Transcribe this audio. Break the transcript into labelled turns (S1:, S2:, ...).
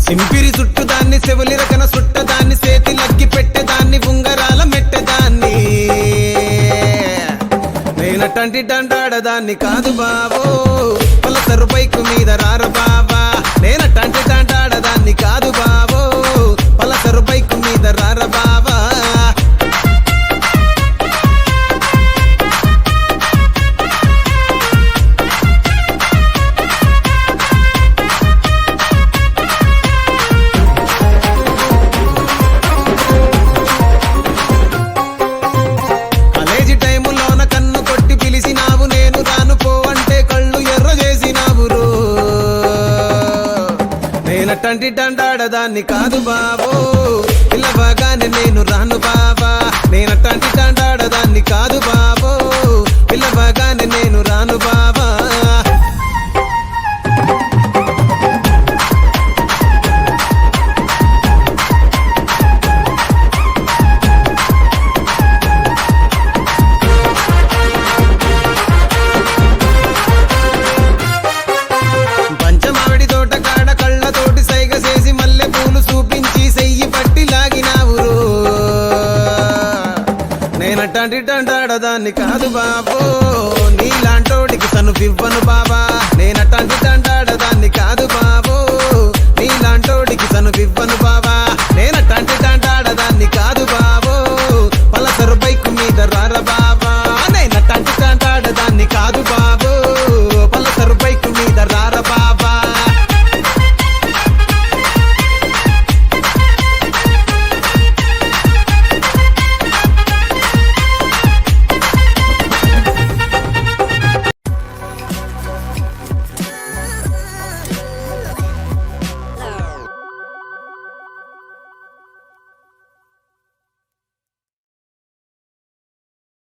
S1: సింపిరి చుట్టుదాన్ని చెవులి రకన సుట్టదాన్ని సేతి లగ్గి పెట్టేదాన్ని ఉంగరాల మెట్టేదాన్ని నేనటంటి డండాడదాన్ని కాదు బావో పలసరు బైకు మీద రార బావా నేనటంటి డండాడదాన్ని కాదు బావో పలసరు బైకు మీద రార బావా నేనటంటి డండాడదాన్ని కాదు బావో పిల్లవగానే నేను రాను బావా నేనటంటి డండాడదాన్ని కాదు బావో పిల్లవగానే నేను రాను బావా నేనటంటి డండాడదాన్ని కాదు బాబో నీలాంటోడికి తను ఇవ్వను బాబా నేనటంటి డండాడదాన్ని కాదు బాబో నీలాంటోడికి తను ఇవ్వను